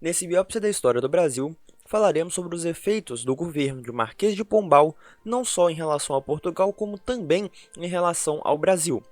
Nesse Biópsia da História do Brasil, falaremos sobre os efeitos do governo de Marquês de Pombal, não só em relação a Portugal, como também em relação ao Brasil.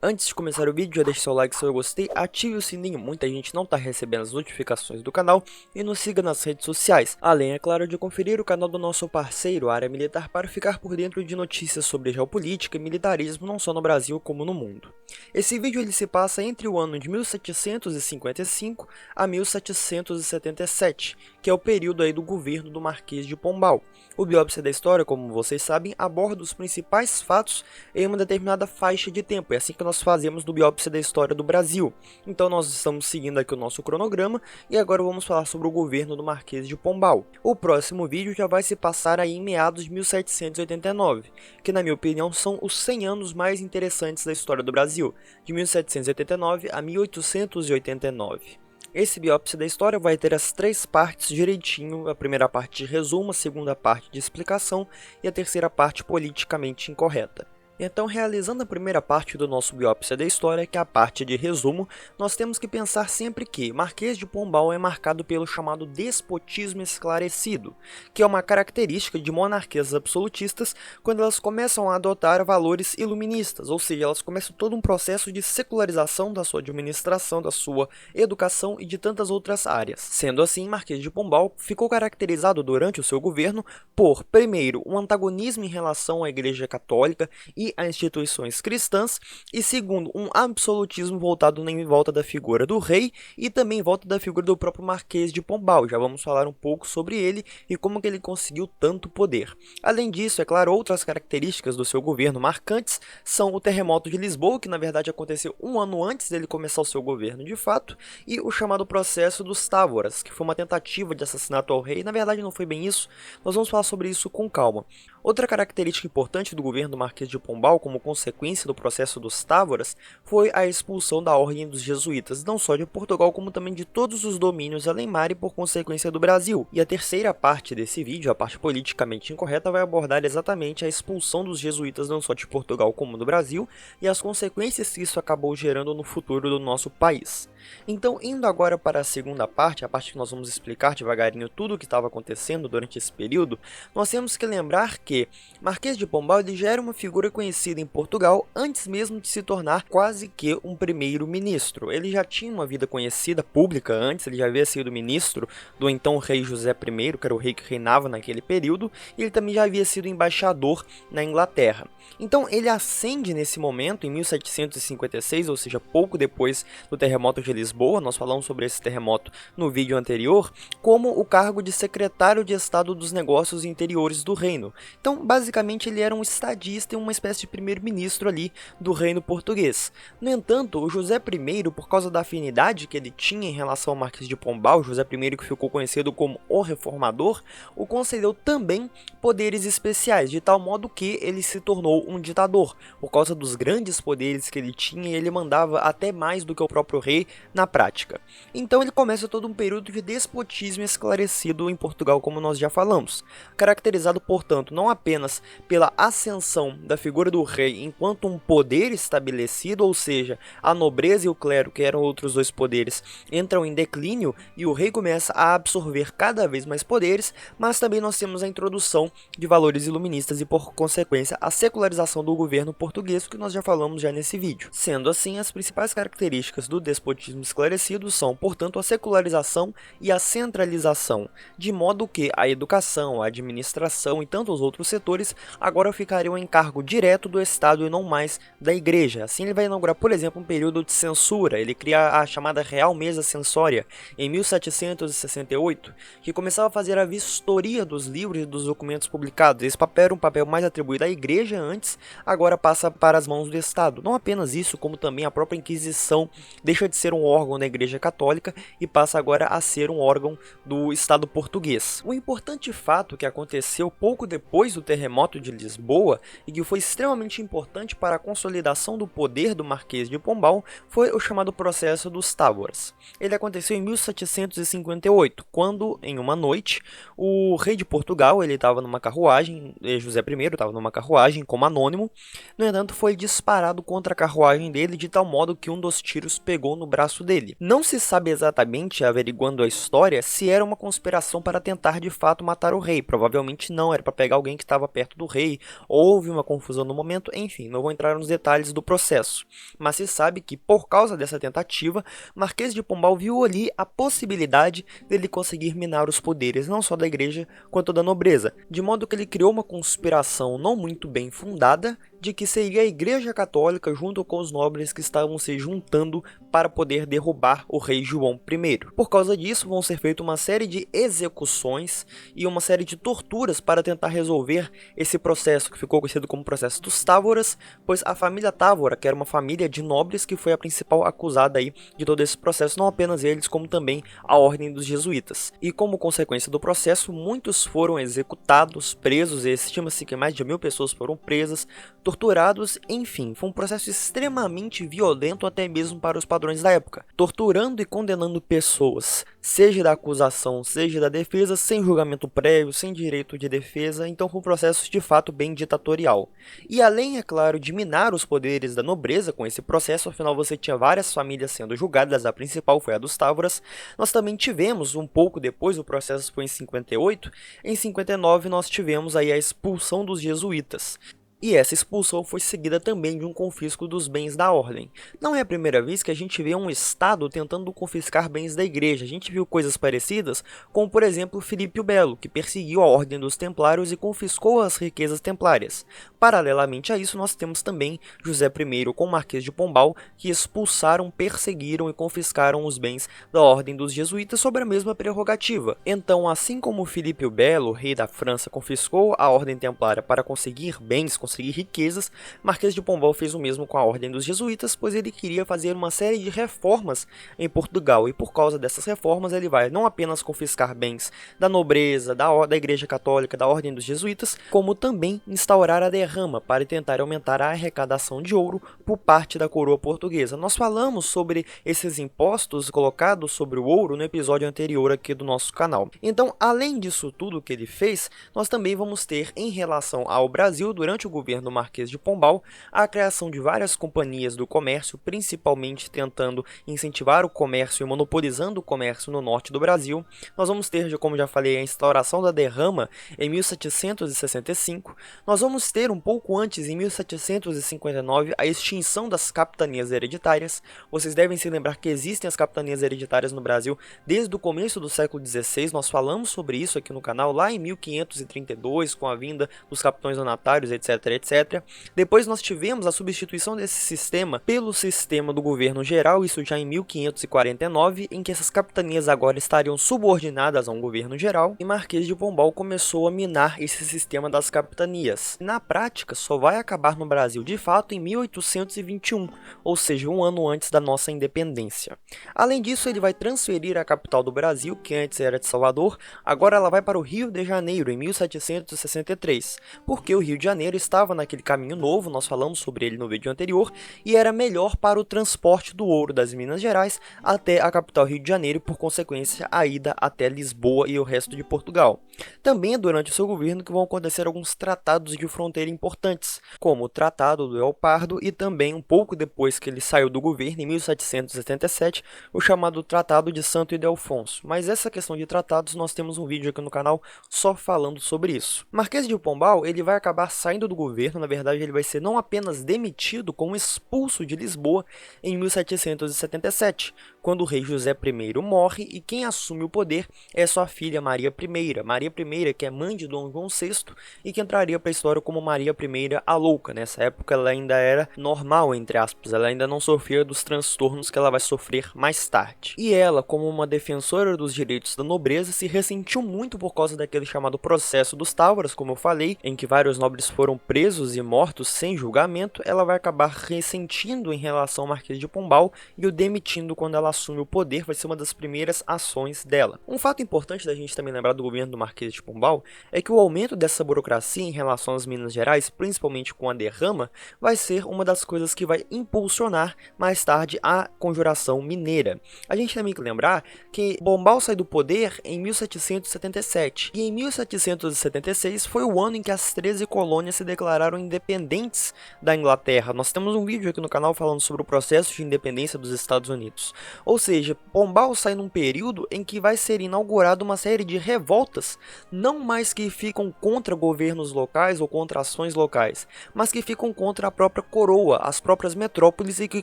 Antes de começar o vídeo, já deixe seu like se eu gostei, ative o sininho, muita gente não está recebendo as notificações do canal, e nos siga nas redes sociais, além, é claro, de conferir o canal do nosso parceiro, Área Militar, para ficar por dentro de notícias sobre geopolítica e militarismo, não só no Brasil como no mundo. Esse vídeo ele se passa entre o ano de 1755 a 1777, que é o período aí do governo do Marquês de Pombal. O Biópsia da História, como vocês sabem, aborda os principais fatos em uma determinada faixa de tempo. É assim que nós fazemos no Biópsia da História do Brasil. Então nós estamos seguindo aqui o nosso cronograma e agora vamos falar sobre o governo do Marquês de Pombal. O próximo vídeo já vai se passar aí em meados de 1789, que na minha opinião são os 100 anos mais interessantes da história do Brasil, de 1789 a 1889. Esse Biópsia da História vai ter as três partes direitinho, a primeira parte de resumo, a segunda parte de explicação e a terceira parte politicamente incorreta. Então, realizando a primeira parte do nosso Biópsia da História, que é a parte de resumo, nós temos que pensar sempre que Marquês de Pombal é marcado pelo chamado despotismo esclarecido, que é uma característica de monarquias absolutistas quando elas começam a adotar valores iluministas, ou seja, elas começam todo um processo de secularização da sua administração, da sua educação e de tantas outras áreas. Sendo assim, Marquês de Pombal ficou caracterizado durante o seu governo por, primeiro, um antagonismo em relação à Igreja Católica e a instituições cristãs, e segundo, um absolutismo voltado em volta da figura do rei e também em volta da figura do próprio Marquês de Pombal. Já vamos falar um pouco sobre ele e como que ele conseguiu tanto poder. Além disso, é claro, outras características do seu governo marcantes são o terremoto de Lisboa, que na verdade aconteceu um ano antes dele começar o seu governo de fato, e o chamado processo dos Távoras, que foi uma tentativa de assassinato ao rei. Na verdade não foi bem isso, nós vamos falar sobre isso com calma. Outra característica importante do governo do Marquês de Pombal, como consequência do processo dos Távoras, foi a expulsão da Ordem dos Jesuítas, não só de Portugal, como também de todos os domínios além-mar e por consequência do Brasil. E a terceira parte desse vídeo, a parte politicamente incorreta, vai abordar exatamente a expulsão dos jesuítas não só de Portugal como do Brasil e as consequências que isso acabou gerando no futuro do nosso país. Então, indo agora para a segunda parte, a parte que nós vamos explicar devagarinho tudo o que estava acontecendo durante esse período, nós temos que lembrar que Marquês de Pombal ele já era uma figura conhecida em Portugal antes mesmo de se tornar quase que um primeiro-ministro. Ele já tinha uma vida conhecida pública antes, ele já havia sido ministro do então rei José I, que era o rei que reinava naquele período, e ele também já havia sido embaixador na Inglaterra. Então ele ascende nesse momento, em 1756, ou seja, pouco depois do terremoto de Lisboa, nós falamos sobre esse terremoto no vídeo anterior, como o cargo de secretário de Estado dos Negócios Interiores do reino. Então, basicamente, ele era um estadista e uma espécie de primeiro-ministro ali do reino português. No entanto, o José I, por causa da afinidade que ele tinha em relação ao Marquês de Pombal, José I, que ficou conhecido como o Reformador, o concedeu também poderes especiais, de tal modo que ele se tornou um ditador. Por causa dos grandes poderes que ele tinha, ele mandava até mais do que o próprio rei na prática. Então ele começa todo um período de despotismo esclarecido em Portugal, como nós já falamos, caracterizado, portanto, não apenas pela ascensão da figura do rei enquanto um poder estabelecido, ou seja, a nobreza e o clero, que eram outros dois poderes, entram em declínio e o rei começa a absorver cada vez mais poderes, mas também nós temos a introdução de valores iluministas e, por consequência, a secularização do governo português, que nós já falamos já nesse vídeo. Sendo assim, as principais características do despotismo esclarecido são, portanto, a secularização e a centralização, de modo que a educação, a administração e tantos outros setores agora ficariam em cargo direto do Estado e não mais da Igreja. Assim ele vai inaugurar, por exemplo, um período de censura. Ele cria a chamada Real Mesa Censória em 1768, que começava a fazer a vistoria dos livros e dos documentos publicados. Esse papel era um papel mais atribuído à Igreja antes, agora passa para as mãos do Estado. Não apenas isso, como também a própria Inquisição deixa de ser um órgão da Igreja Católica e passa agora a ser um órgão do Estado português. Um importante fato que aconteceu pouco depois do terremoto de Lisboa e que foi extremamente importante para a consolidação do poder do Marquês de Pombal foi o chamado processo dos Távoras. Ele aconteceu em 1758, quando, em uma noite, o rei de Portugal estava numa carruagem, José I estava numa carruagem como anônimo. No entanto, foi disparado contra a carruagem dele de tal modo que um dos tiros pegou no braço dele. Não se sabe exatamente, averiguando a história, se era uma conspiração para tentar de fato matar o rei. Provavelmente não, era para pegar alguém que estava perto do rei. Houve uma confusão no momento, enfim, não vou entrar nos detalhes do processo. Mas se sabe que, por causa dessa tentativa, Marquês de Pombal viu ali a possibilidade dele conseguir minar os poderes não só da igreja quanto da nobreza, de modo que ele criou uma conspiração não muito bem fundada de que seria a Igreja Católica junto com os nobres que estavam se juntando para poder derrubar o rei João I. Por causa disso, vão ser feitas uma série de execuções e uma série de torturas para tentar resolver esse processo que ficou conhecido como processo dos Távoras, pois a família Távora, que era uma família de nobres, que foi a principal acusada aí de todo esse processo, não apenas eles, como também a Ordem dos Jesuítas. E como consequência do processo, muitos foram executados, presos, e estima-se que mais de 1000 pessoas foram presas, torturados, enfim, foi um processo extremamente violento até mesmo para os padrões da época, torturando e condenando pessoas, seja da acusação, seja da defesa, sem julgamento prévio, sem direito de defesa, então foi um processo de fato bem ditatorial. E além, é claro, de minar os poderes da nobreza com esse processo, afinal você tinha várias famílias sendo julgadas, a principal foi a dos Távoras, nós também tivemos, um pouco depois, o processo foi em 58, em 59 nós tivemos aí a expulsão dos jesuítas. E essa expulsão foi seguida também de um confisco dos bens da ordem. Não é a primeira vez que a gente vê um Estado tentando confiscar bens da igreja. A gente viu coisas parecidas, como por exemplo Filipe o Belo, que perseguiu a ordem dos templários e confiscou as riquezas templárias. Paralelamente a isso, nós temos também José I com o Marquês de Pombal, que expulsaram, perseguiram e confiscaram os bens da ordem dos jesuítas sob a mesma prerrogativa. Então, assim como Filipe o Belo, rei da França, confiscou a ordem templária para conseguir bens, conseguir riquezas, Marquês de Pombal fez o mesmo com a ordem dos jesuítas, pois ele queria fazer uma série de reformas em Portugal, e por causa dessas reformas ele vai não apenas confiscar bens da nobreza, da igreja católica, da ordem dos jesuítas, como também instaurar a derrama para tentar aumentar a arrecadação de ouro por parte da coroa portuguesa. Nós falamos sobre esses impostos colocados sobre o ouro no episódio anterior aqui do nosso canal. Então, além disso tudo que ele fez, nós também vamos ter, em relação ao Brasil, durante o governo Marquês de Pombal, a criação de várias companhias do comércio, principalmente tentando incentivar o comércio e monopolizando o comércio no norte do Brasil. Nós vamos ter, como já falei, a instauração da derrama em 1765. Nós vamos ter um pouco antes, em 1759, a extinção das capitanias hereditárias. Vocês devem se lembrar que existem as capitanias hereditárias no Brasil desde o começo do século XVI. Nós falamos sobre isso aqui no canal, lá em 1532, com a vinda dos capitães donatários, etc, etc. Depois nós tivemos a substituição desse sistema pelo sistema do governo geral, isso já em 1549, em que essas capitanias agora estariam subordinadas a um governo geral, e Marquês de Pombal começou a minar esse sistema das capitanias. Na prática, só vai acabar no Brasil de fato em 1821, ou seja, um ano antes da nossa independência. Além disso, ele vai transferir a capital do Brasil, que antes era de Salvador, agora ela vai para o Rio de Janeiro, em 1763, porque o Rio de Janeiro estava naquele caminho novo, nós falamos sobre ele no vídeo anterior, e era melhor para o transporte do ouro das Minas Gerais até a capital Rio de Janeiro, por consequência a ida até Lisboa e o resto de Portugal. Também é durante o seu governo que vão acontecer alguns tratados de fronteira importantes, como o Tratado do El Pardo e também, um pouco depois que ele saiu do governo, em 1777, o chamado Tratado de Santo Ildefonso. Mas essa questão de tratados, nós temos um vídeo aqui no canal só falando sobre isso. Marquês de Pombal, ele vai acabar saindo do governo, na verdade ele vai ser não apenas demitido, como expulso de Lisboa em 1777, quando o rei José I morre e quem assume o poder é sua filha Maria I. Maria I, que é mãe de Dom João VI e que entraria para a história como Maria I a Louca. Nessa época ela ainda era normal, entre aspas, ela ainda não sofria dos transtornos que ela vai sofrer mais tarde. E ela, como uma defensora dos direitos da nobreza, se ressentiu muito por causa daquele chamado processo dos Távoras, como eu falei, em que vários nobres foram presos presos e mortos sem julgamento, ela vai acabar ressentindo em relação ao Marquês de Pombal e o demitindo quando ela assume o poder, vai ser uma das primeiras ações dela. Um fato importante da gente também lembrar do governo do Marquês de Pombal é que o aumento dessa burocracia em relação às Minas Gerais, principalmente com a derrama, vai ser uma das coisas que vai impulsionar mais tarde a Conjuração Mineira. A gente também tem que lembrar que Pombal sai do poder em 1777 e em 1776 foi o ano em que as 13 colônias se declararam independentes da Inglaterra. Nós temos um vídeo aqui no canal falando sobre o processo de independência dos Estados Unidos. Ou seja, Pombal sai num período em que vai ser inaugurada uma série de revoltas, não mais que ficam contra governos locais ou contra ações locais, mas que ficam contra a própria coroa, as próprias metrópoles e que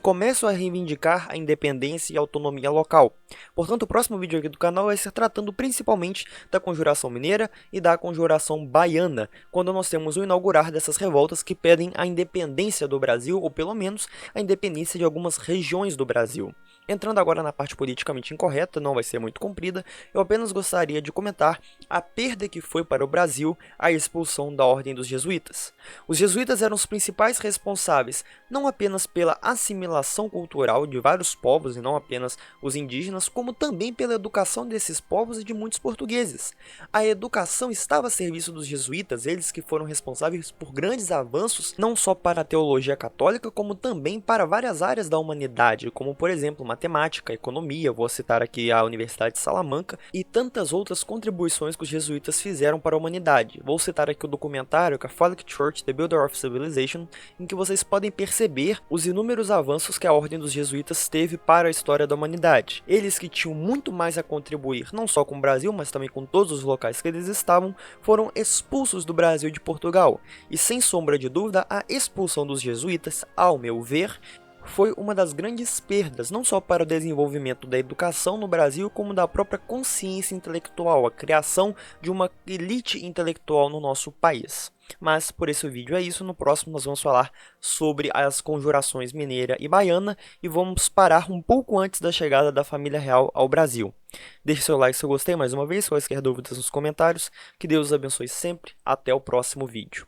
começam a reivindicar a independência e a autonomia local. Portanto, o próximo vídeo aqui do canal vai ser tratando principalmente da Conjuração Mineira e da Conjuração Baiana, quando nós temos o inaugurar dessas revoltas que pedem a independência do Brasil, ou pelo menos a independência de algumas regiões do Brasil. Entrando agora na parte politicamente incorreta, não vai ser muito comprida, eu apenas gostaria de comentar a perda que foi para o Brasil a expulsão da Ordem dos Jesuítas. Os jesuítas eram os principais responsáveis não apenas pela assimilação cultural de vários povos, e não apenas os indígenas, como também pela educação desses povos e de muitos portugueses. A educação estava a serviço dos jesuítas, eles que foram responsáveis por grandes avanços, não só para a teologia católica, como também para várias áreas da humanidade, como por exemplo matemática, economia, vou citar aqui a Universidade de Salamanca, e tantas outras contribuições que os jesuítas fizeram para a humanidade. Vou citar aqui o documentário Catholic Church, The Builder of Civilization, em que vocês podem perceber os inúmeros avanços que a Ordem dos Jesuítas teve para a história da humanidade. Eles que tinham muito mais a contribuir, não só com o Brasil, mas também com todos os locais que eles estavam, foram expulsos do Brasil e de Portugal. E sem sombra de dúvida, a expulsão dos jesuítas, ao meu ver, foi uma das grandes perdas, não só para o desenvolvimento da educação no Brasil, como da própria consciência intelectual, a criação de uma elite intelectual no nosso país. Mas por esse vídeo é isso, no próximo nós vamos falar sobre as conjurações mineira e baiana e vamos parar um pouco antes da chegada da família real ao Brasil. Deixe seu like se eu gostei mais uma vez, quaisquer dúvidas nos comentários, que Deus os abençoe sempre, até o próximo vídeo.